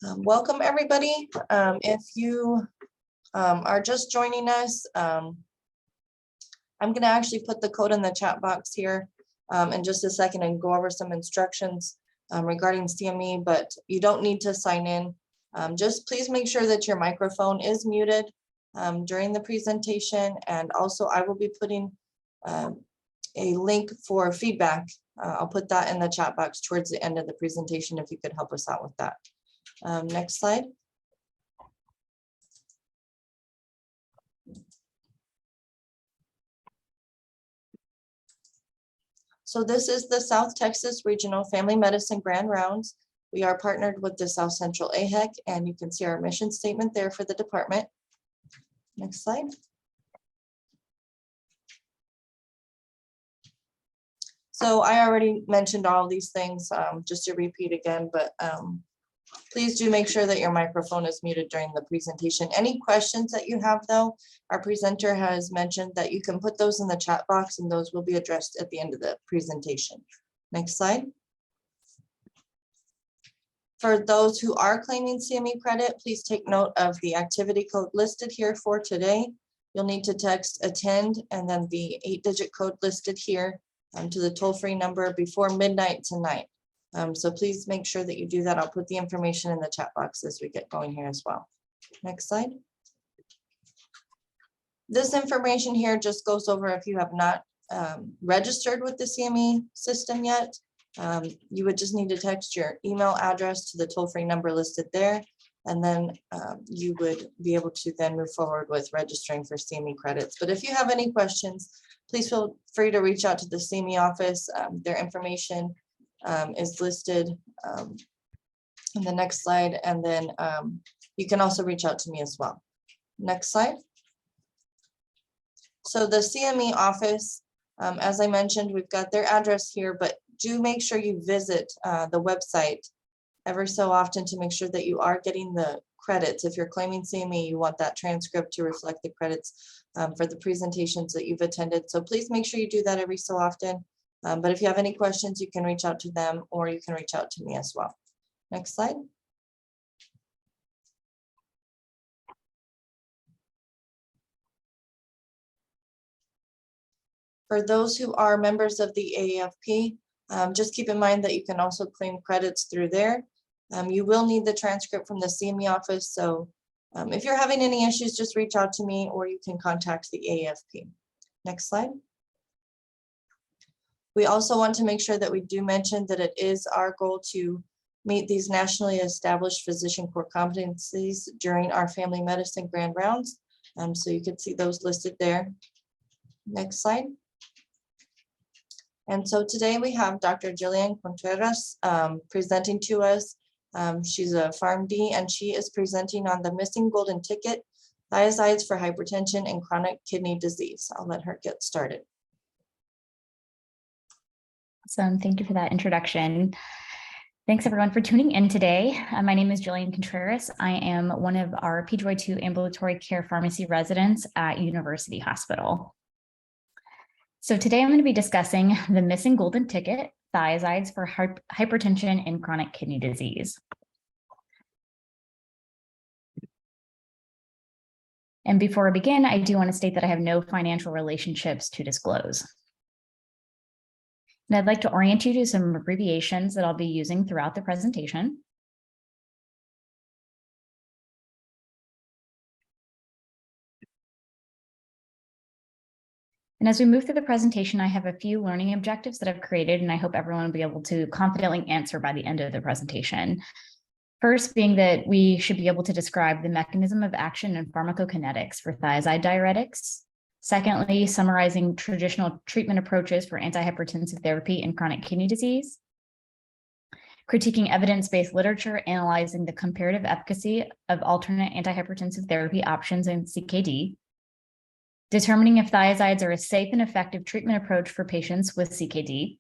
Welcome, everybody. If you are just joining us, I'm going to actually put the code in the chat box here in just a second and go over some instructions regarding CME, but you don't need to sign in. Just please make sure that your microphone is muted during the presentation, and also I will be putting a link for feedback. I'll put that in the chat box towards the end of the presentation if you could help us out with that. Next slide. So this is the South Texas Regional Family Medicine Grand Rounds. We are partnered with the South Central AHEC, and you can see our mission statement there for the department. Next slide. So I already mentioned all these things, just to repeat again, but please do make sure that your microphone is muted during the presentation. Any questions that you have, though, our presenter has mentioned that you can put those in the chat box and those will be addressed at the end of the presentation. Next slide. For those who are claiming CME credit, please take note of the activity code listed here for today. You'll need to text attend and then the 8-digit code listed here to the toll-free number before midnight tonight. So please make sure that you do that. I'll put the information in the chat box as we get going here as well. Next slide. This information here just goes over if you have not registered with the CME system yet. You would just need to text your email address to the toll-free number listed there, and then you would be able to then move forward with registering for CME credits. But if you have any questions, please feel free to reach out to the CME office. Their information is listed in the next slide, and then you can also reach out to me as well. Next slide. So the CME office, as I mentioned, we've got their address here, but do make sure you visit the website every so often to make sure that you are getting the credits. If you're claiming CME, you want that transcript to reflect the credits for the presentations that you've attended. So please make sure you do that every so often. But if you have any questions, you can reach out to them or you can reach out to me as well. Next slide. For those who are members of the AAFP, just keep in mind that you can also claim credits through there. You will need the transcript from the CME office. So if you're having any issues, just reach out to me or you can contact the AAFP. Next slide. We also want to make sure that we do mention that it is our goal to meet these nationally established physician core competencies during our family medicine grand rounds. So you can see those listed there. Next slide. And so today we have Dr. Jillian Contreras presenting to us. She's a PharmD and she is presenting on the missing golden ticket, thiazides for hypertension and chronic kidney disease. I'll let her get started. Awesome. Thank you for that introduction. Thanks everyone for tuning in today. My name is Jillian Contreras. I am one of our PGY2 ambulatory care pharmacy residents at University Hospital. So today I'm going to be discussing the missing golden ticket, thiazides for hypertension and chronic kidney disease. And before I begin, I do want to state that I have no financial relationships to disclose. And I'd like to orient you to some abbreviations that I'll be using throughout the presentation. And as we move through the presentation, I have a few learning objectives that I've created, and I hope everyone will be able to confidently answer by the end of the presentation. First being that we should be able to describe the mechanism of action and pharmacokinetics for thiazide diuretics. Secondly, summarizing traditional treatment approaches for antihypertensive therapy in chronic kidney disease. Critiquing evidence-based literature, analyzing the comparative efficacy of alternate antihypertensive therapy options in CKD. Determining if thiazides are a safe and effective treatment approach for patients with CKD.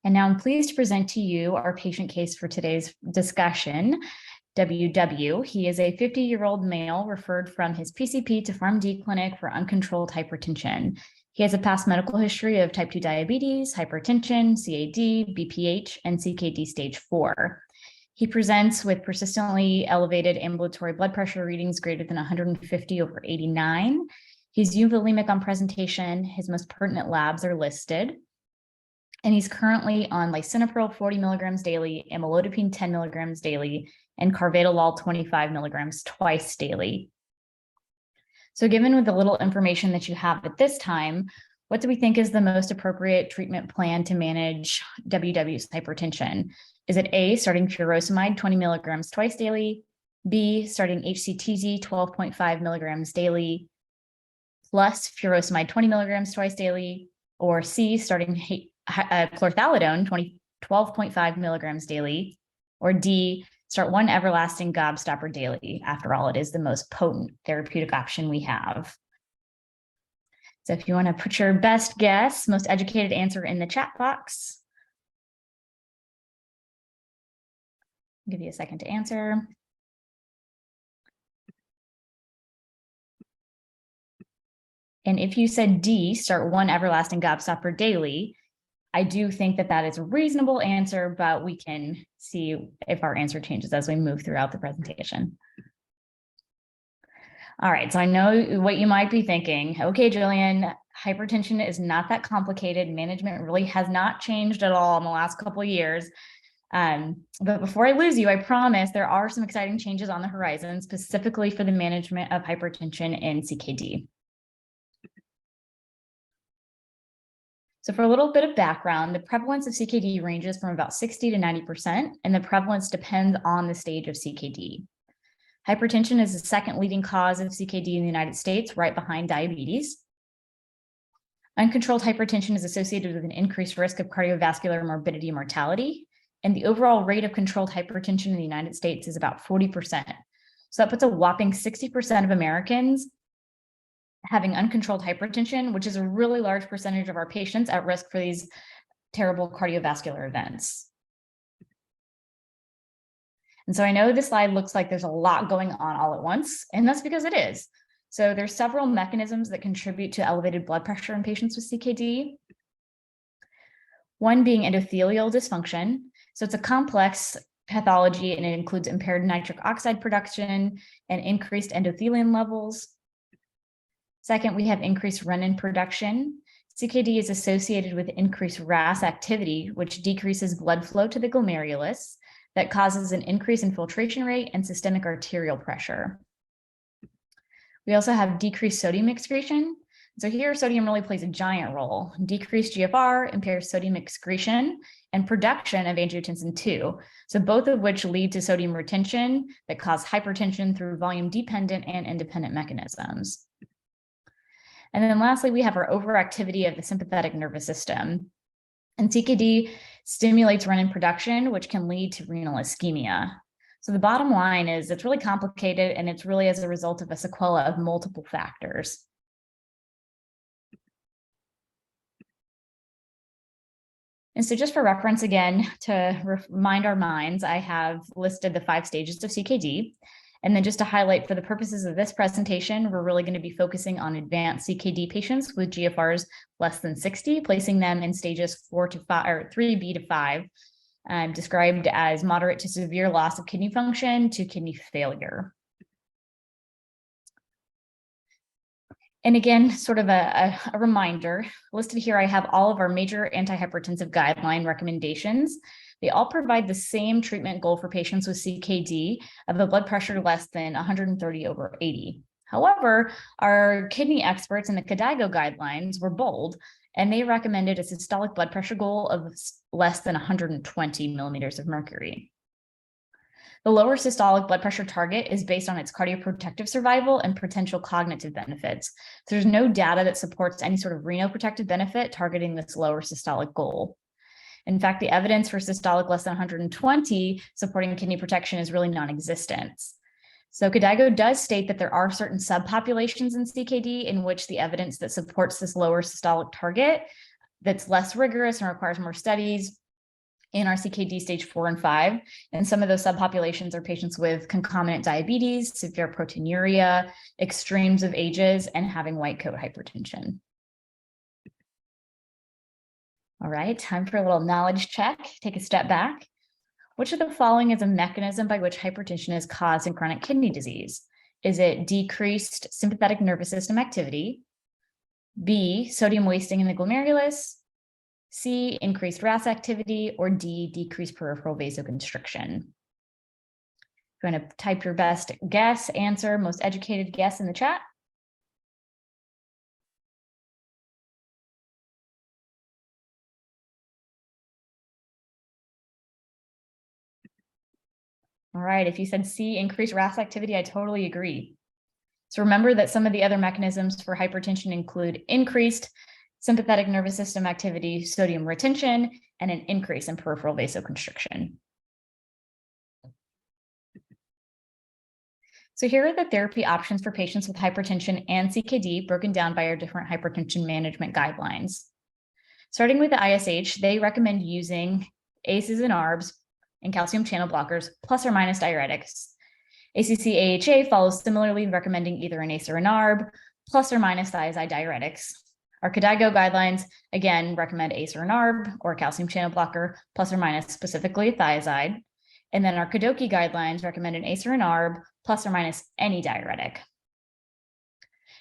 And now I'm pleased to present to you our patient case for today's discussion, WW. He is a 50-year-old male referred from his PCP to PharmD clinic for uncontrolled hypertension. He He has a past medical history of type 2 diabetes, hypertension, CAD, BPH, and CKD stage 4. He presents with persistently elevated ambulatory blood pressure readings greater than 150/89. He's euvolemic on presentation. His most pertinent labs are listed. And he's currently on lisinopril 40 milligrams daily, amlodipine 10 milligrams daily, and carvedilol 25 milligrams twice daily. So given with the little information that you have at this time, what do we think is the most appropriate treatment plan to manage WW's hypertension? Is it A, starting furosemide 20 milligrams twice daily, B, starting HCTZ 12.5 milligrams daily, plus furosemide 20 milligrams twice daily, or C, starting chlorthalidone 12.5 milligrams daily, or D, start one everlasting gobstopper daily. After all, it is the most potent therapeutic option we have. So if you want to put your best guess, most educated answer in the chat box. I'll give you a second to answer. And if you said D, start one everlasting gobstopper daily, I do think that that is a reasonable answer, but we can see if our answer changes as we move throughout the presentation. All right, so I know what you might be thinking. Okay, Jillian, hypertension is not that complicated. Management really has not changed at all in the last couple of years. But before I lose you, I promise there are some exciting changes on the horizon, specifically for the management of hypertension in CKD. So for a little bit of background, the prevalence of CKD ranges from about 60 to 90%, and the prevalence depends on the stage of CKD. Hypertension is the second leading cause of CKD in the United States, right behind diabetes. Uncontrolled hypertension is associated with an increased risk of cardiovascular morbidity and mortality, and the overall rate of controlled hypertension in the United States is about 40%. So that puts a whopping 60% of Americans having uncontrolled hypertension, which is a really large percentage of our patients at risk for these terrible cardiovascular events. And so I know this slide looks like there's a lot going on all at once, and that's because it is. So there's several mechanisms that contribute to elevated blood pressure in patients with CKD. One being endothelial dysfunction. So it's a complex pathology, and it includes impaired nitric oxide production and increased endothelium levels. Second, we have increased renin production. CKD is associated with increased RAS activity, which decreases blood flow to the glomerulus that causes an increase in filtration rate and systemic arterial pressure. We also have decreased sodium excretion. So here, sodium really plays a giant role. Decreased GFR impairs sodium excretion and production of angiotensin II. So both of which lead to sodium retention that cause hypertension through volume-dependent and independent mechanisms. And then lastly, we have our overactivity of the sympathetic nervous system. And CKD stimulates renin production, which can lead to renal ischemia. So the bottom line is it's really complicated, and it's really as a result of a sequela of multiple factors. And so just for reference again, to remind our minds, I have listed the 5 stages of CKD. And then just to highlight, for the purposes of this presentation, we're really going to be focusing on advanced CKD patients with GFRs less than 60, placing them in stages 4 to 5 or 3B to 5, described as moderate to severe loss of kidney function to kidney failure. And again, sort of a reminder, listed here, I have all of our major antihypertensive guideline recommendations. They all provide the same treatment goal for patients with CKD of a blood pressure less than 130/80. However, our kidney experts in the KDIGO guidelines were bold, and they recommended a systolic blood pressure goal of less than 120 millimeters of mercury. The lower systolic blood pressure target is based on its cardioprotective survival and potential cognitive benefits. There's no data that supports any sort of renoprotective benefit targeting this lower systolic goal. In fact, the evidence for systolic less than 120 supporting kidney protection is really non-existent. So KDIGO does state that there are certain subpopulations in CKD in which the evidence that supports this lower systolic target that's less rigorous and requires more studies in our CKD stage 4 and 5. And some of those subpopulations are patients with concomitant diabetes, severe proteinuria, extremes of ages, and having white coat hypertension. All right, time for a little knowledge check. Take a step back. Which of the following is a mechanism by which hypertension is caused in chronic kidney disease? Is it decreased sympathetic nervous system activity? B, sodium wasting in the glomerulus? C, increased RAS activity? Or D, decreased peripheral vasoconstriction? You're going to type your best guess, answer, most educated guess in the chat. All right, if you said C, increased RAS activity, I totally agree. So remember that some of the other mechanisms for hypertension include increased sympathetic nervous system activity, sodium retention, and an increase in peripheral vasoconstriction. So here are the therapy options for patients with hypertension and CKD broken down by our different hypertension management guidelines. Starting with the ISH, they recommend using ACEs and ARBs and calcium channel blockers plus or minus diuretics. ACC-AHA follows similarly, recommending either an ACE or an ARB plus or minus thiazide diuretics. Our KDIGO guidelines, again, recommend ACE or an ARB or a calcium channel blocker plus or minus specifically thiazide. And then our KDOQI guidelines recommend an ACE or an ARB plus or minus any diuretic.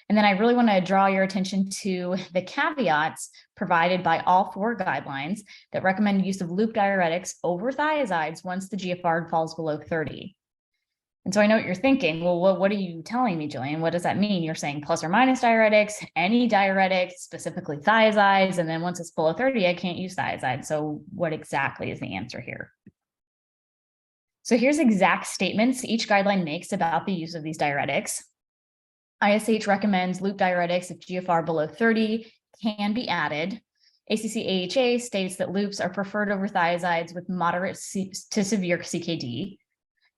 And then I really want to draw your attention to the caveats provided by all 4 guidelines that recommend use of loop diuretics over thiazides once the GFR falls below 30. And so I know what you're thinking. Well, what are you telling me, Jillian? What does that mean? You're saying plus or minus diuretics, any diuretic, specifically thiazides, and then once it's below 30, I can't use thiazide. So what exactly is the answer here? So here's exact statements each guideline makes about the use of these diuretics. ISH recommends loop diuretics if GFR below 30 can be added. ACC-AHA states that loops are preferred over thiazides with moderate to severe CKD.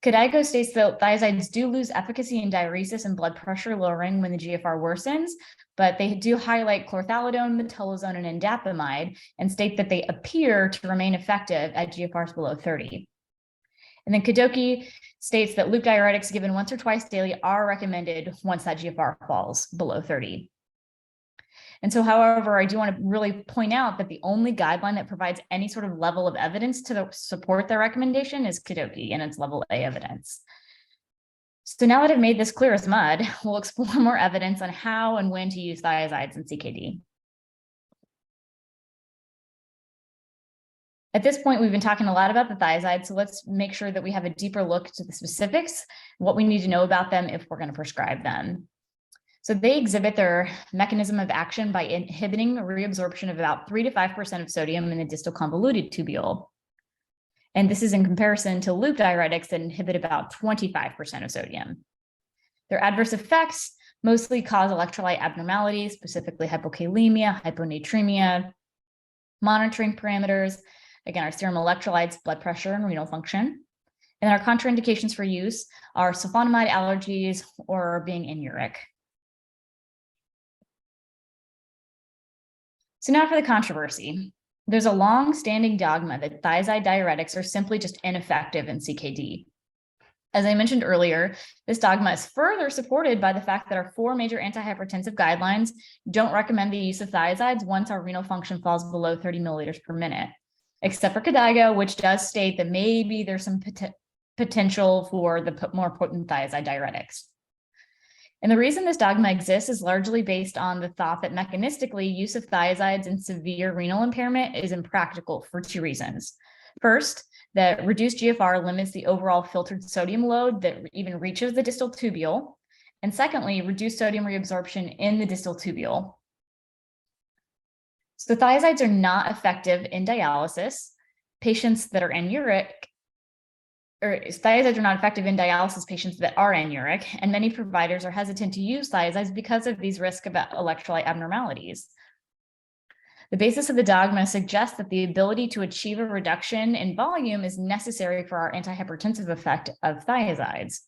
KDIGO states that thiazides do lose efficacy in diuresis and blood pressure lowering when the GFR worsens, but they do highlight chlorthalidone, metolazone, and indapamide and state that they appear to remain effective at GFRs below 30. And then KDOQI states that loop diuretics given once or twice daily are recommended once that GFR falls below 30. And so, however, I do want to really point out that the only guideline that provides any sort of level of evidence to support their recommendation is KDOQI, and it's level A evidence. So now that I've made this clear as mud, we'll explore more evidence on how and when to use thiazides in CKD. At this point, we've been talking a lot about the thiazides, so let's make sure that we have a deeper look to the specifics, what we need to know about them if we're going to prescribe them. So they exhibit their mechanism of action by inhibiting reabsorption of about 3 to 5% of sodium in the distal convoluted tubule. And this is in comparison to loop diuretics that inhibit about 25% of sodium. Their adverse effects mostly cause electrolyte abnormalities, specifically hypokalemia, hyponatremia, monitoring parameters, again, our serum electrolytes, blood pressure, and renal function. And our contraindications for use are sulfonamide allergies or being inuric. So now for the controversy. There's a long-standing dogma that thiazide diuretics are simply just ineffective in CKD. As I mentioned earlier, this dogma is further supported by the fact that our 4 major antihypertensive guidelines don't recommend the use of thiazides once our renal function falls below 30 milliliters per minute, except for KDIGO, which does state that maybe there's some potential for the more potent thiazide diuretics. And the reason this dogma exists is largely based on the thought that mechanistically use of thiazides in severe renal impairment is impractical for 2 reasons. First, that reduced GFR limits the overall filtered sodium load that even reaches the distal tubule. And secondly, reduced sodium reabsorption in the distal tubule. So thiazides are not effective in dialysis. Patients that are anuric, or thiazides are not effective in dialysis patients that are anuric, and many providers are hesitant to use thiazides because of these risks about electrolyte abnormalities. The basis of the dogma suggests that the ability to achieve a reduction in volume is necessary for our antihypertensive effect of thiazides.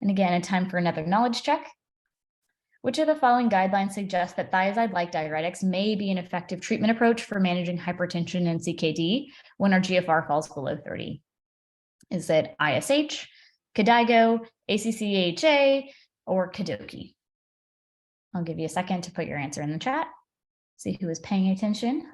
And again, a time for another knowledge check. Which of the following guidelines suggest that thiazide-like diuretics may be an effective treatment approach for managing hypertension and CKD when our GFR falls below 30? Is it ISH, KDIGO, ACC-AHA, or KDOQI? I'll give you a second to put your answer in the chat. See who is paying attention.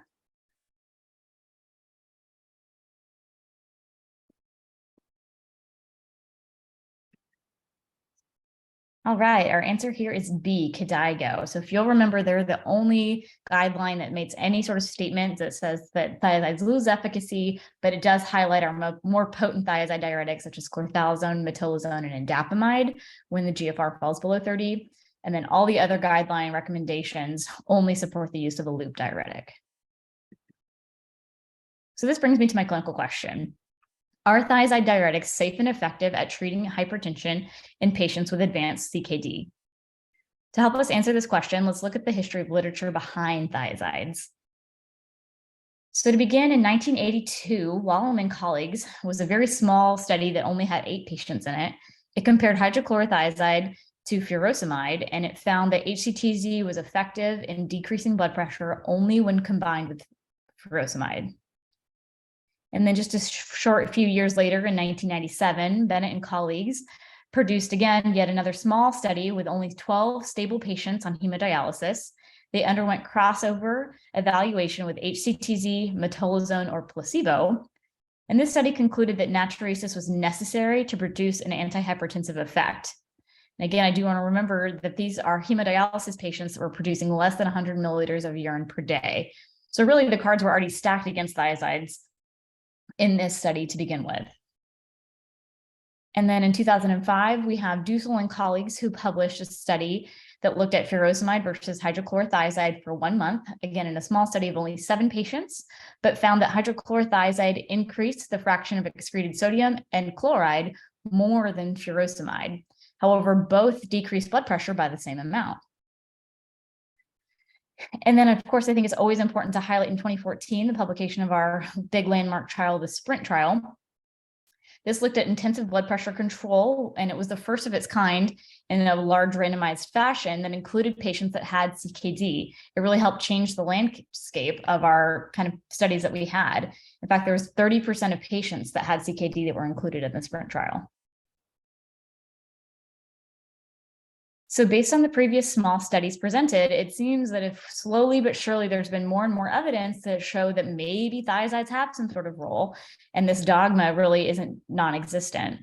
All right, our answer here is B, KDIGO. So if you'll remember, they're the only guideline that makes any sort of statement that says that thiazides lose efficacy, but it does highlight our more potent thiazide diuretics, such as chlorthalidone, metolazone, and indapamide when the GFR falls below 30. And then all the other guideline recommendations only support the use of a loop diuretic. So this brings me to my clinical question. Are thiazide diuretics safe and effective at treating hypertension in patients with advanced CKD? To help us answer this question, let's look at the history of literature behind thiazides. So to begin, in 1982, Wallum and colleagues was a very small study that only had 8 patients in it. It compared hydrochlorothiazide to furosemide, and it found that HCTZ was effective in decreasing blood pressure only when combined with furosemide. And then just a short few years later, in 1997, Bennett and colleagues produced again yet another small study with only 12 stable patients on hemodialysis. They underwent crossover evaluation with HCTZ, metolazone, or placebo. And this study concluded that natriuresis was necessary to produce an antihypertensive effect. And again, I do want to remember that these are hemodialysis patients that were producing less than 100 milliliters of urine per day. So really the cards were already stacked against thiazides in this study to begin with. And then in 2005, we have Dussel and colleagues who published a study that looked at furosemide versus hydrochlorothiazide for 1 month, again, in a small study of only 7 patients, but found that hydrochlorothiazide increased the fraction of excreted sodium and chloride more than furosemide. However, both decreased blood pressure by the same amount. And then, of course, I think it's always important to highlight in 2014, the publication of our big landmark trial, the SPRINT trial. This looked at intensive blood pressure control, and it was the first of its kind in a large randomized fashion that included patients that had CKD. It really helped change the landscape of our kind of studies that we had. In fact, there was 30% of patients that had CKD that were included in the SPRINT trial. So based on the previous small studies presented, it seems that if slowly but surely there's been more and more evidence that show that maybe thiazides have some sort of role, and this dogma really isn't non-existent.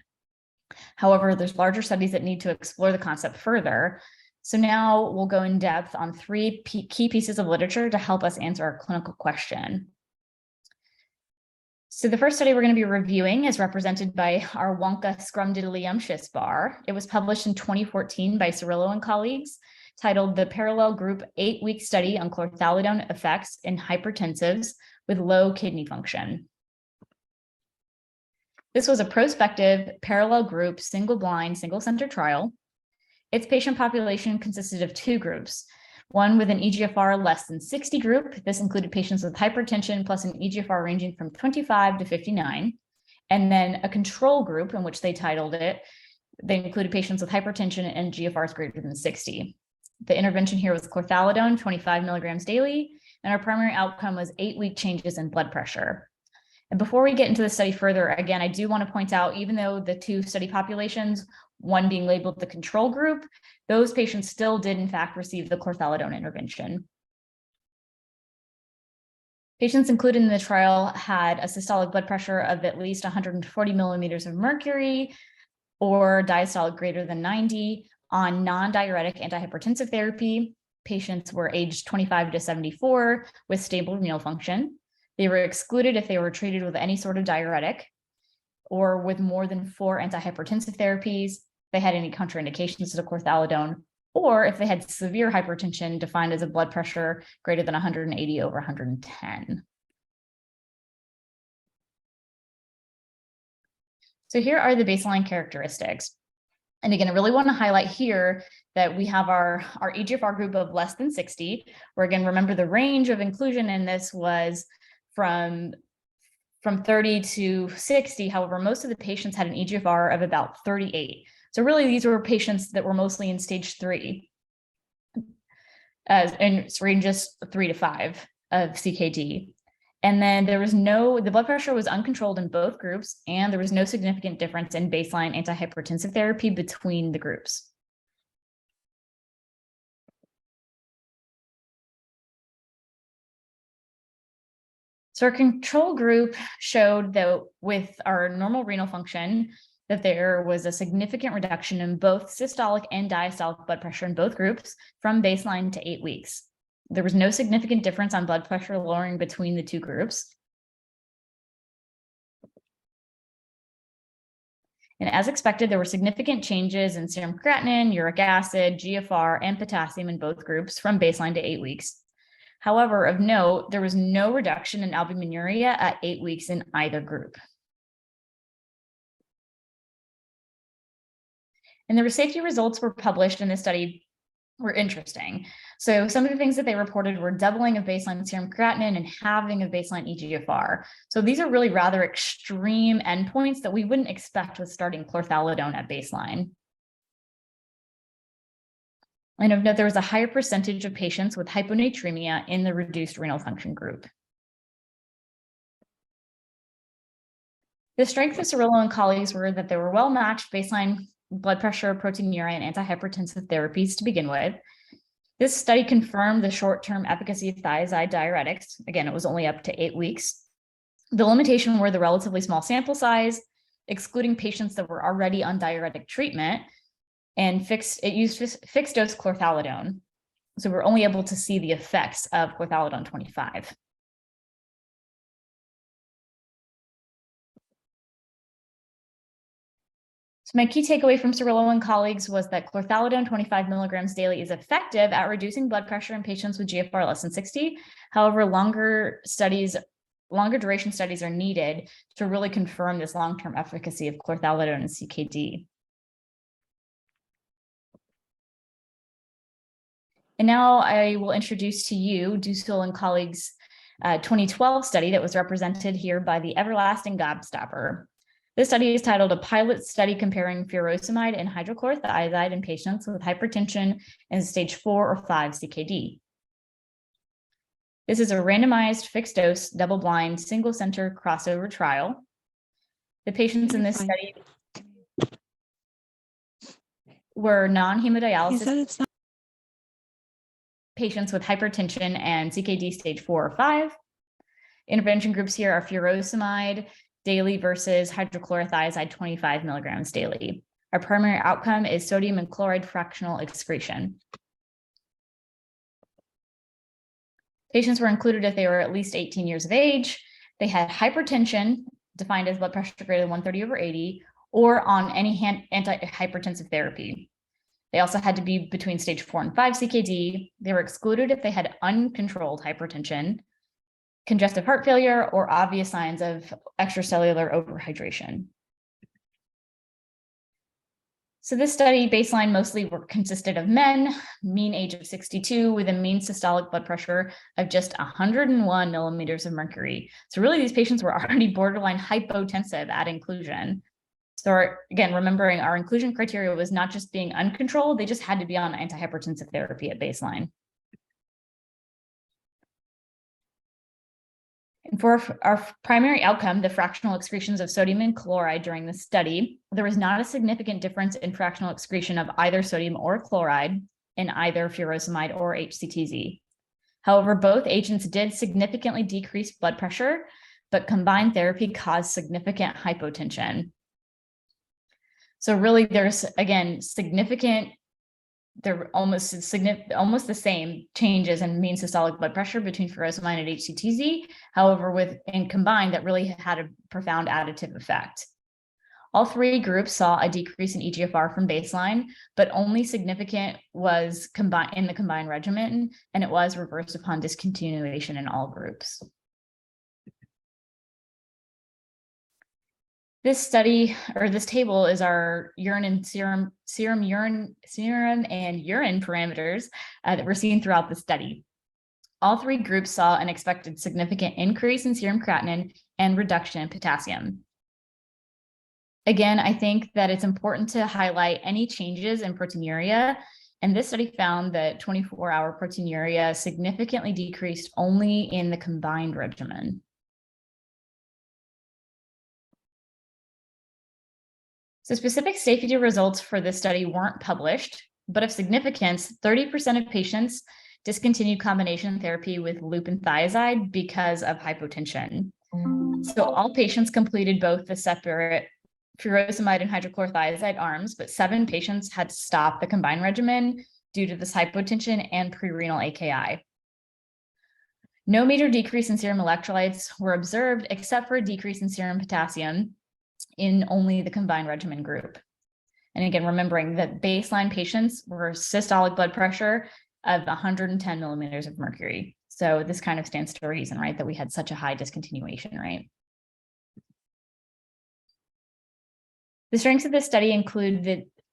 However, there's larger studies that need to explore the concept further. So now we'll go in depth on 3 key pieces of literature to help us answer our clinical question. So the first study we're going to be reviewing is represented by our Wonka scrumdiddlyumptious bar. It was published in 2014 by Cirillo and colleagues, titled The Parallel Group 8-Week Study on Chlorthalidone Effects in Hypertensives with Low Kidney Function. This was a prospective, parallel group, single-blind, single-center trial. Its patient population consisted of 2 groups. One with an eGFR less than 60 group. This included patients with hypertension plus an eGFR ranging from 25 to 59. And then a control group in which they titled it. They included patients with hypertension and GFRs greater than 60. The intervention here was chlorthalidone, 25 milligrams daily. And our primary outcome was 8-week changes in blood pressure. And before we get into the study further, again, I do want to point out, even though the 2 study populations, one being labeled the control group, those patients still did in fact receive the chlorthalidone intervention. Patients included in the trial had a systolic blood pressure of at least 140 millimeters of mercury or diastolic greater than 90 on non-diuretic antihypertensive therapy. Patients were aged 25 to 74 with stable renal function. They were excluded if they were treated with any sort of diuretic or with more than 4 antihypertensive therapies, they had any contraindications to chlorthalidone, or if they had severe hypertension defined as a blood pressure greater than 180 over 110. So here are the baseline characteristics. And again, I really want to highlight here that we have our eGFR group of less than 60, where again, remember the range of inclusion in this was from 30 to 60. However, most of the patients had an eGFR of about 38. So really, these were patients that were mostly in stage 3, and ranges 3 to 5 of CKD. And then the blood pressure was uncontrolled in both groups, and there was no significant difference in baseline antihypertensive therapy between the groups. So our control group showed that with our normal renal function, that there was a significant reduction in both systolic and diastolic blood pressure in both groups from baseline to 8 weeks. There was no significant difference on blood pressure lowering between the two groups. And as expected, there were significant changes in serum creatinine, uric acid, GFR, and potassium in both groups from baseline to 8 weeks. However, of note, there was no reduction in albuminuria at 8 weeks in either group. And the safety results were published in this study were interesting. So some of the things that they reported were doubling of baseline serum creatinine and halving of baseline eGFR. So these are really rather extreme endpoints that we wouldn't expect with starting chlorthalidone at baseline. And of note, there was a higher percentage of patients with hyponatremia in the reduced renal function group. The strengths of Cirillo and colleagues were that they were well-matched baseline blood pressure, proteinuria, and antihypertensive therapies to begin with. This study confirmed the short-term efficacy of thiazide diuretics. Again, it was only up to 8 weeks. The limitation were the relatively small sample size, excluding patients that were already on diuretic treatment, and it used fixed dose chlorthalidone. So we're only able to see the effects of chlorthalidone 25. So my key takeaway from Cirillo and colleagues was that chlorthalidone 25 milligrams daily is effective at reducing blood pressure in patients with GFR less than 60. However, longer duration studies are needed to really confirm this long-term efficacy of chlorthalidone and CKD. And now I will introduce to you Dussel and colleagues' 2012 study that was represented here by the everlasting gobstopper. This study is titled A Pilot Study Comparing Furosemide and Hydrochlorothiazide in Patients with Hypertension and Stage 4 or 5 CKD. This is a randomized, fixed-dose, double-blind, single-center crossover trial. The patients in this study were non-hemodialysis patients with hypertension and CKD stage 4 or 5. Intervention groups here are furosemide daily versus hydrochlorothiazide 25 milligrams daily. Our primary outcome is sodium and chloride fractional excretion. Patients were included if they were at least 18 years of age. They had hypertension, defined as blood pressure greater than 130/80, or on any antihypertensive therapy. They also had to be between stage 4 and 5 CKD. They were excluded if they had uncontrolled hypertension, congestive heart failure, or obvious signs of extracellular overhydration. So this study baseline mostly consisted of men, mean age of 62, with a mean systolic blood pressure of just 101 millimeters of mercury. So really these patients were already borderline hypotensive at inclusion. So again, remembering our inclusion criteria was not just being uncontrolled, they just had to be on antihypertensive therapy at baseline. And for our primary outcome, the fractional excretions of sodium and chloride during the study, there was not a significant difference in fractional excretion of either sodium or chloride in either furosemide or HCTZ. However, both agents did significantly decrease blood pressure, but combined therapy caused significant hypotension. So really there's, again, they're almost the same changes in mean systolic blood pressure between furosemide and HCTZ. However, combined, that really had a profound additive effect. All three groups saw a decrease in eGFR from baseline, but only significant was in the combined regimen, and it was reversed upon discontinuation in all groups. This study, or this table, is our urine and serum and urine parameters that we're seeing throughout the study. All three groups saw an expected significant increase in serum creatinine and reduction in potassium. Again, I think that it's important to highlight any changes in proteinuria, and this study found that 24-hour proteinuria significantly decreased only in the combined regimen. So specific safety results for this study weren't published, but of significance, 30% of patients discontinued combination therapy with loop and thiazide because of hypotension. So all patients completed both the separate furosemide and hydrochlorothiazide arms, but 7 patients had to stop the combined regimen due to this hypotension and pre-renal AKI. No major decrease in serum electrolytes were observed except for a decrease in serum potassium in only the combined regimen group. And again, remembering that baseline patients were systolic blood pressure of 110 millimeters of mercury. So this kind of stands to reason, right, that we had such a high discontinuation rate. The strengths of this study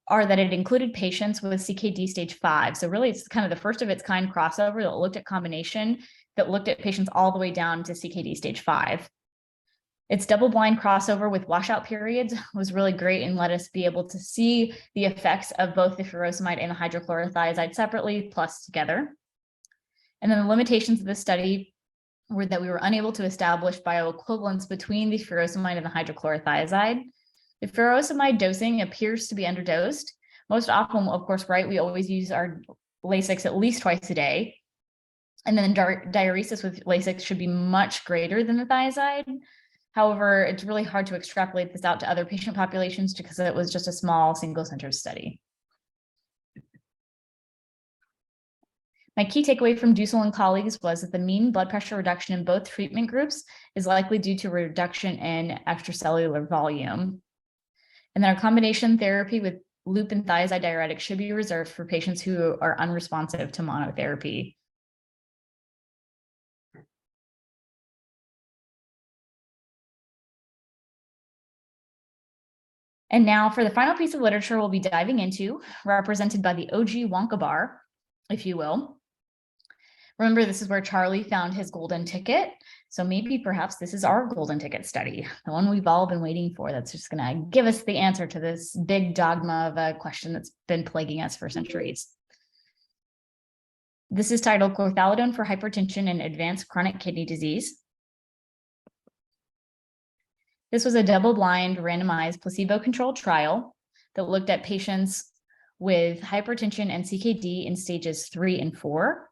are that it included patients with CKD stage 5. So really, it's kind of the first of its kind crossover that looked at combination, that looked at patients all the way down to CKD stage 5. Its double-blind crossover with washout periods was really great and let us be able to see the effects of both the furosemide and the hydrochlorothiazide separately plus together. And then the limitations of this study were that we were unable to establish bioequivalence between the furosemide and the hydrochlorothiazide. The furosemide dosing appears to be underdosed. Most often, of course, right, we always use our Lasix at least twice a day. And then diuresis with Lasix should be much greater than the thiazide. However, it's really hard to extrapolate this out to other patient populations because it was just a small single-center study. My key takeaway from Dussel and colleagues was that the mean blood pressure reduction in both treatment groups is likely due to a reduction in extracellular volume. And then our combination therapy with loop and thiazide diuretics should be reserved for patients who are unresponsive to monotherapy. And now for the final piece of literature we'll be diving into, represented by the OG Wonka bar, if you will. Remember, this is where Charlie found his golden ticket. So maybe perhaps this is our golden ticket study, the one we've all been waiting for, that's just going to give us the answer to this big dogma of a question that's been plaguing us for centuries. This is titled Chlorthalidone for Hypertension and Advanced Chronic Kidney Disease. This was a double-blind, randomized, placebo-controlled trial that looked at patients with hypertension and CKD in stages 3 and 4.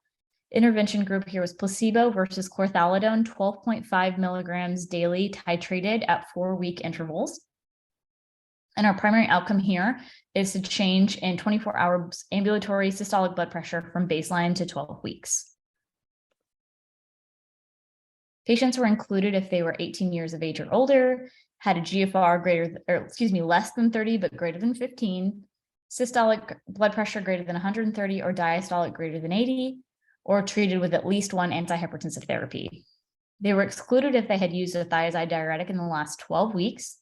Intervention group here was placebo versus chlorthalidone, 12.5 milligrams daily, titrated at 4-week intervals. And our primary outcome here is to change in 24-hour ambulatory systolic blood pressure from baseline to 12 weeks. Patients were included if they were 18 years of age or older, had a GFR less than 30 but greater than 15, systolic blood pressure greater than 130 or diastolic greater than 80, or treated with at least one antihypertensive therapy. They were excluded if they had used a thiazide diuretic in the last 12 weeks.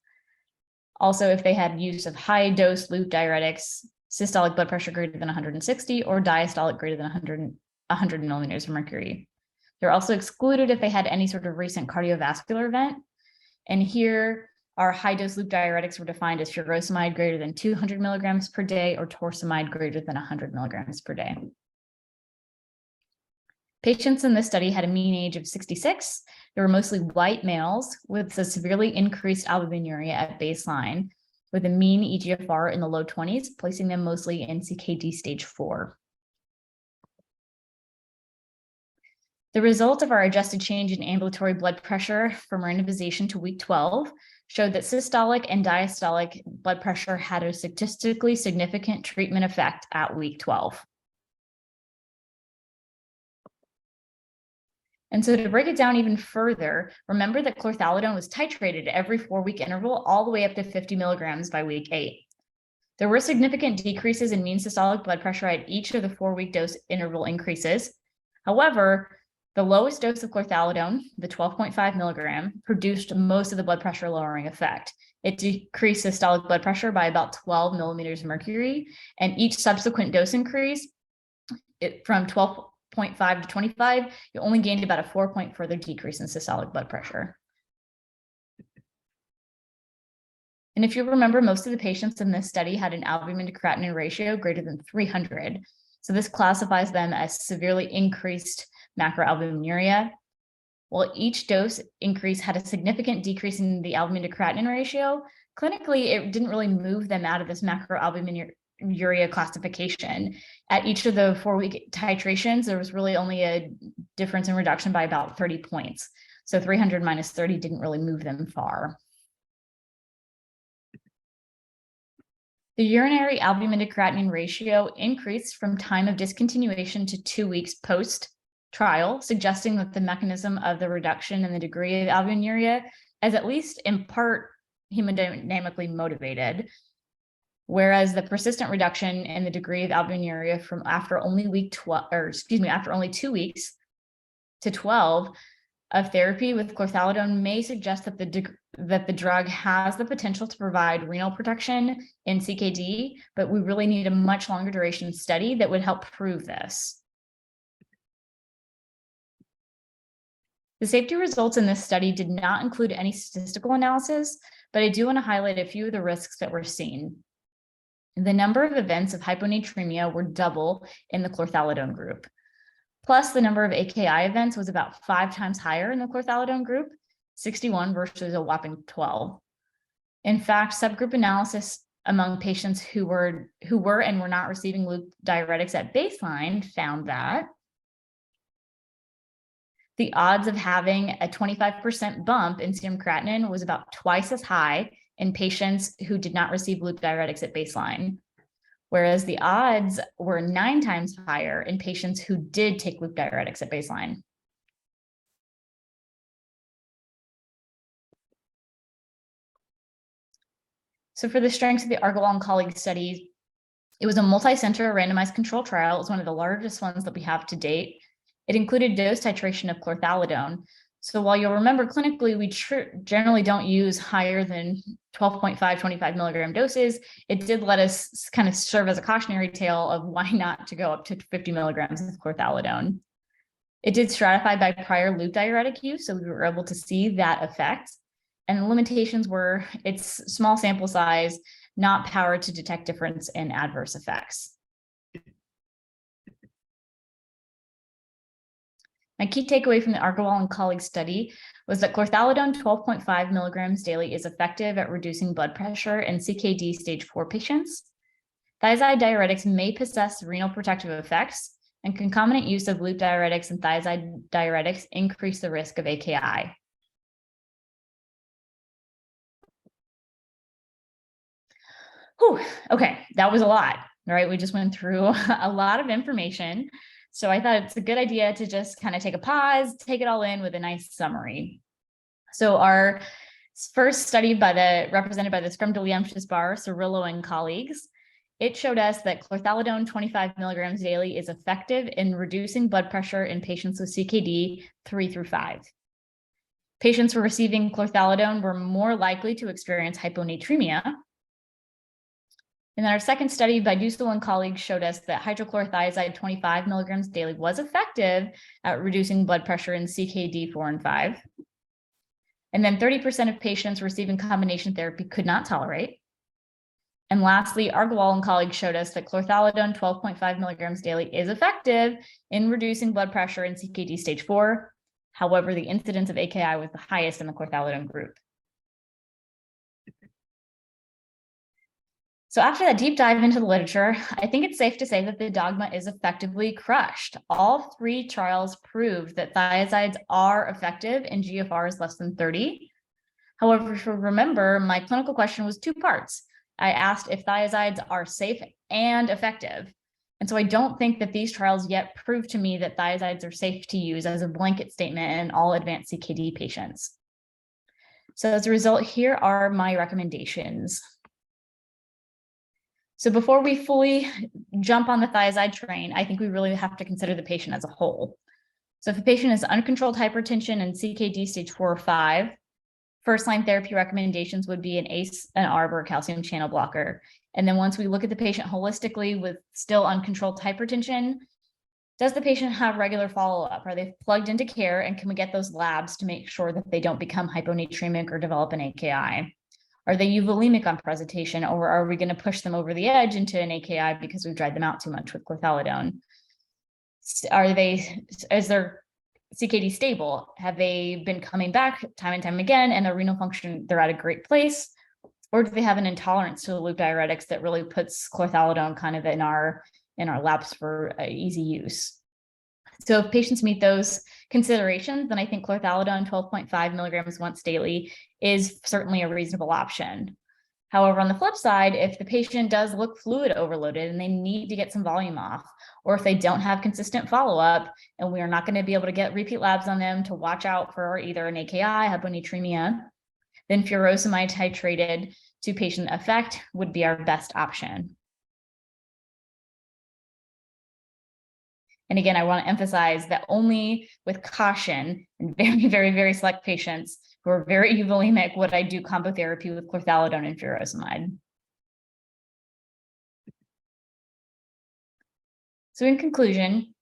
Also, if they had use of high-dose loop diuretics, systolic blood pressure greater than 160, or diastolic greater than 100 millimeters of mercury. They're also excluded if they had any sort of recent cardiovascular event. And here, our high-dose loop diuretics were defined as furosemide greater than 200 milligrams per day or torsemide greater than 100 milligrams per day. Patients in this study had a mean age of 66. They were mostly white males with a severely increased albuminuria at baseline, with a mean eGFR in the low 20s, placing them mostly in CKD stage 4. The result of our adjusted change in ambulatory blood pressure from randomization to week 12 showed that systolic and diastolic blood pressure had a statistically significant treatment effect at week 12. And so to break it down even further, remember that chlorthalidone was titrated every 4-week interval all the way up to 50 milligrams by week 8. There were significant decreases in mean systolic blood pressure at each of the 4-week dose interval increases. However, the lowest dose of chlorthalidone, the 12.5 milligram, produced most of the blood pressure lowering effect. It decreased systolic blood pressure by about 12 millimeters of mercury, and each subsequent dose increase, from 12.5 to 25, you only gained about a 4-point further decrease in systolic blood pressure. And if you remember, most of the patients in this study had an albumin to creatinine ratio greater than 300. So this classifies them as severely increased macroalbuminuria. While each dose increase had a significant decrease in the albumin to creatinine ratio, clinically, it didn't really move them out of this macroalbuminuria urea classification. At each of the 4-week titrations, there was really only a difference in reduction by about 30 points. So 300 minus 30 didn't really move them far. The urinary albumin to creatinine ratio increased from time of discontinuation to 2 weeks post-trial, suggesting that the mechanism of the reduction in the degree of albuminuria is at least in part hemodynamically motivated, whereas the persistent reduction in the degree of albuminuria from after only after only 2 weeks to 12 of therapy with chlorthalidone may suggest that the drug has the potential to provide renal protection in CKD, but we really need a much longer duration study that would help prove this. The safety results in this study did not include any statistical analysis, but I do want to highlight a few of the risks that were seen. The number of events of hyponatremia were double in the chlorthalidone group. Plus, the number of AKI events was about 5 times higher in the chlorthalidone group, 61 versus a whopping 12. In fact, subgroup analysis among patients who were and were not receiving loop diuretics at baseline found that the odds of having a 25% bump in serum creatinine was about twice as high in patients who did not receive loop diuretics at baseline, whereas the odds were 9 times higher in patients who did take loop diuretics at baseline. So for the strengths of the Argawal and colleagues study, it was a multi-center randomized control trial. It was one of the largest ones that we have to date. It included dose titration of chlorthalidone. So while you'll remember clinically, we generally don't use higher than 12.5, 25 milligram doses, it did let us kind of serve as a cautionary tale of why not to go up to 50 milligrams of chlorthalidone. It did stratify by prior loop diuretic use, so we were able to see that effect. And the limitations were its small sample size, not powered to detect difference in adverse effects. My key takeaway from the Argawal and colleagues study was that chlorthalidone 12.5 milligrams daily is effective at reducing blood pressure in CKD stage 4 patients. Thiazide diuretics may possess renal protective effects, and concomitant use of loop diuretics and thiazide diuretics increase the risk of AKI. Whew, okay, that was a lot, right? We just went through a lot of information. So I thought it's a good idea to just kind of take a pause, take it all in with a nice summary. So our first study represented by the Scrum-Delium bar, Cirillo and colleagues, it showed us that chlorthalidone 25 milligrams daily is effective in reducing blood pressure in patients with CKD 3 through 5. Patients who were receiving chlorthalidone were more likely to experience hyponatremia. And then our second study by Dussel and colleagues showed us that hydrochlorothiazide 25 milligrams daily was effective at reducing blood pressure in CKD 4 and 5. And then 30% of patients receiving combination therapy could not tolerate. And lastly, Argawal and colleagues showed us that chlorthalidone 12.5 milligrams daily is effective in reducing blood pressure in CKD stage 4. However, the incidence of AKI was the highest in the chlorthalidone group. So after that deep dive into the literature, I think it's safe to say that the dogma is effectively crushed. All 3 trials proved that thiazides are effective in GFRs less than 30. However, if you remember, my clinical question was 2 parts. I asked if thiazides are safe and effective. And so I don't think that these trials yet prove to me that thiazides are safe to use as a blanket statement in all advanced CKD patients. So as a result, here are my recommendations. So before we fully jump on the thiazide train, I think we really have to consider the patient as a whole. So if a patient has uncontrolled hypertension and CKD stage 4 or 5, first-line therapy recommendations would be an ACE, an ARB, or a calcium channel blocker. And then once we look at the patient holistically with still uncontrolled hypertension, does the patient have regular follow-up? Are they plugged into care? And can we get those labs to make sure that they don't become hyponatremic or develop an AKI? Are they euvolemic on presentation, or are we going to push them over the edge into an AKI because we've dried them out too much with chlorthalidone? Is their CKD stable? Have they been coming back time and time again and their renal function, they're at a great place? Or do they have an intolerance to the loop diuretics that really puts chlorthalidone kind of in our laps for easy use? So if patients meet those considerations, then I think chlorthalidone 12.5 milligrams once daily is certainly a reasonable option. However, on the flip side, if the patient does look fluid overloaded and they need to get some volume off, or if they don't have consistent follow-up and we are not going to be able to get repeat labs on them to watch out for either an AKI, hyponatremia, then furosemide titrated to patient effect would be our best option. And again, I want to emphasize that only with caution and very, very, very select patients who are very euvolemic would I do combo therapy with chlorthalidone and furosemide. So in conclusion,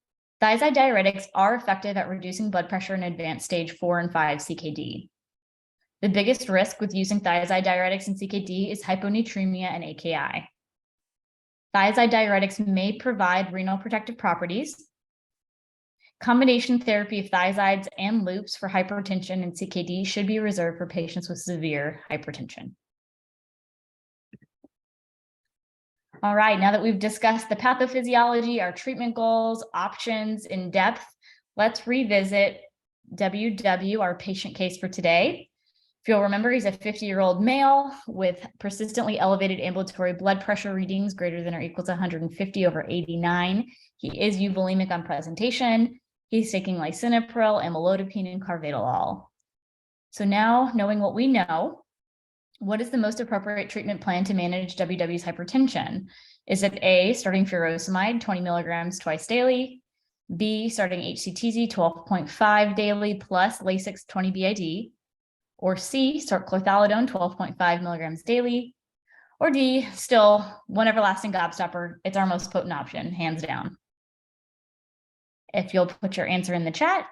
thiazide diuretics are effective at reducing blood pressure in advanced stage 4 and 5 CKD. The biggest risk with using thiazide diuretics in CKD is hyponatremia and AKI. Thiazide diuretics may provide renal protective properties. Combination therapy of thiazides and loops for hypertension and CKD should be reserved for patients with severe hypertension. All right, now that we've discussed the pathophysiology, our treatment goals, options in depth, let's revisit WW, our patient case for today. If you'll remember, he's a 50-year-old male with persistently elevated ambulatory blood pressure readings greater than or equal to 150/89. He is euvolemic on presentation. He's taking lisinopril, amlodipine, and carvedilol. So now, knowing what we know, what is the most appropriate treatment plan to manage WW's hypertension? Is it A, starting furosemide 20 milligrams twice daily, B, starting HCTZ 12.5 daily plus Lasix 20 BID, or C, start chlorthalidone 12.5 milligrams daily, or D, still one everlasting gobstopper. It's our most potent option, hands down. If you'll put your answer in the chat.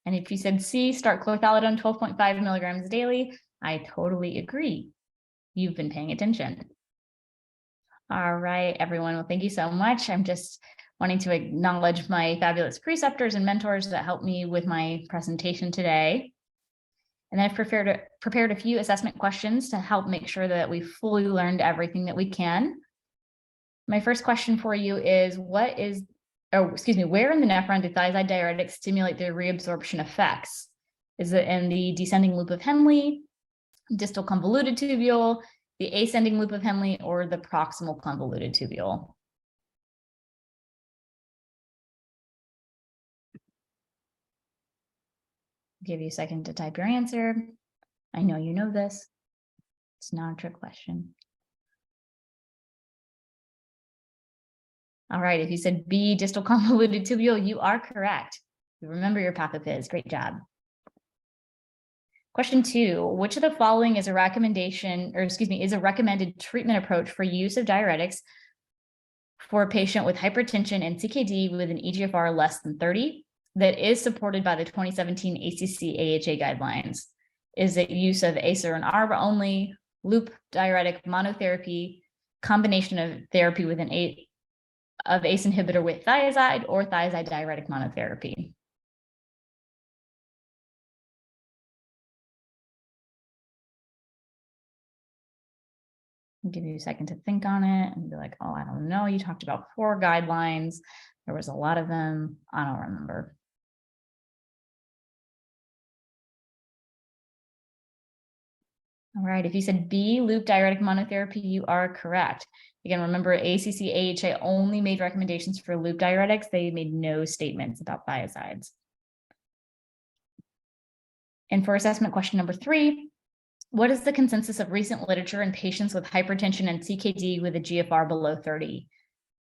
And if you said C, start chlorthalidone 12.5 milligrams daily, I totally agree. You've been paying attention. All right, everyone. Well, thank you so much. I'm just wanting to acknowledge my fabulous preceptors and mentors that helped me with my presentation today. And I've prepared a few assessment questions to help make sure that we fully learned everything that we can. My first question for you is, where in the nephron do thiazide diuretics stimulate the reabsorption effects? Is it in the descending loop of Henle, distal convoluted tubule, the ascending loop of Henle, or the proximal convoluted tubule? Give you a second to type your answer. I know you know this. It's not a trick question. All right, if you said B, distal convoluted tubule, you are correct. You remember your pathophys. Great job. Question 2, which of the following is a recommended treatment approach for use of diuretics for a patient with hypertension and CKD with an eGFR less than 30 that is supported by the 2017 ACC-AHA guidelines? Is it use of ACE or an ARB only, loop diuretic monotherapy, combination of therapy with an ACE inhibitor with thiazide, or thiazide diuretic monotherapy? I'll give you a second to think on it and be like, oh, I don't know. You talked about 4 guidelines. There was a lot of them. I don't remember. All right, if you said B, loop diuretic monotherapy, you are correct. Again, remember, ACC-AHA only made recommendations for loop diuretics. They made no statements about thiazides. And for assessment question number 3, what is the consensus of recent literature in patients with hypertension and CKD with a GFR below 30?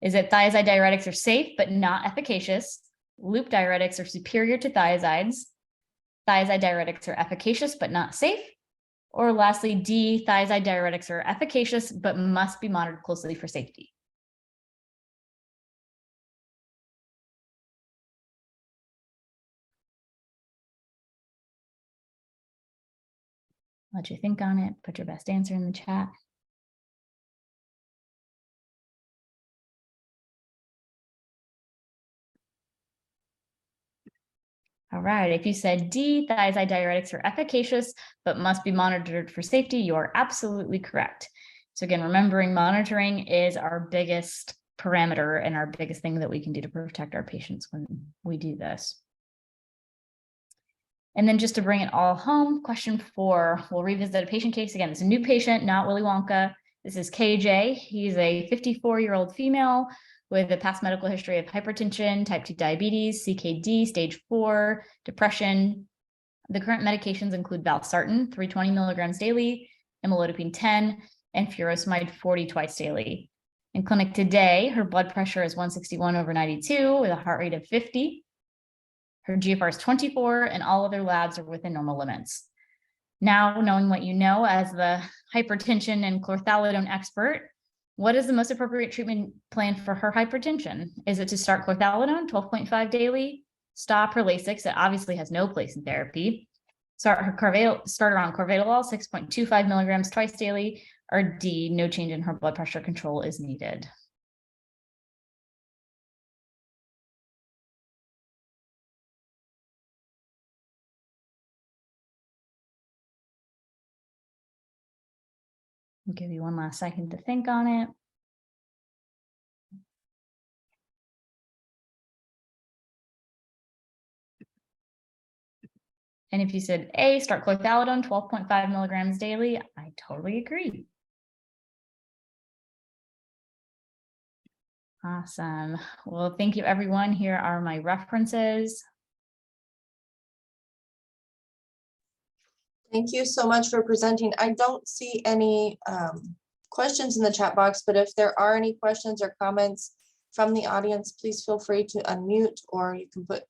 Is it thiazide diuretics are safe but not efficacious? Loop diuretics are superior to thiazides? Thiazide diuretics are efficacious but not safe? Or lastly, D, thiazide diuretics are efficacious but must be monitored closely for safety? Let you think on it. Put your best answer in the chat. All right, if you said D, thiazide diuretics are efficacious, but must be monitored for safety, you are absolutely correct. So again, remembering monitoring is our biggest parameter and our biggest thing that we can do to protect our patients when we do this. And then just to bring it all home, question 4, we'll revisit a patient case. Again, it's a new patient, not Willy Wonka. This is KJ. He's a 54-year-old female with a past medical history of hypertension, type 2 diabetes, CKD, stage 4, depression. The current medications include valsartan, 320 milligrams daily, amlodipine 10, and furosemide 40 twice daily. In clinic today, her blood pressure is 161/92 with a heart rate of 50. Her GFR is 24, and all other labs are within normal limits. Now, knowing what you know as the hypertension and chlorthalidone expert, what is the most appropriate treatment plan for her hypertension? Is it to start chlorthalidone, 12.5 daily, stop her Lasix, that obviously has no place in therapy, start her on Corvedolol, 6.25 milligrams twice daily, or D, no change in her blood pressure control is needed? I'll give you one last second to think on it. And if you said A, start chlorthalidone, 12.5 milligrams daily, I totally agree. Awesome. Well, thank you, everyone. Here are my references. Thank you so much for presenting. I don't see any questions in the chat box, but if there are any questions or comments from the audience, please feel free to unmute, or you can put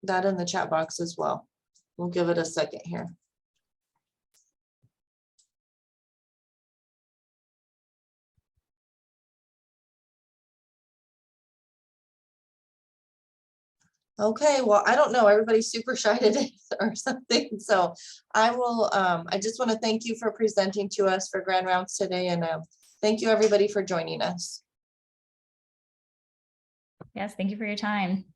that in the chat box as well. We'll give it a second here. Okay, well, I don't know, everybody's super shy today or something. So I will, I just want to thank you for presenting to us for Grand Rounds today. And thank you, everybody, for joining us. Yes, thank you for your time.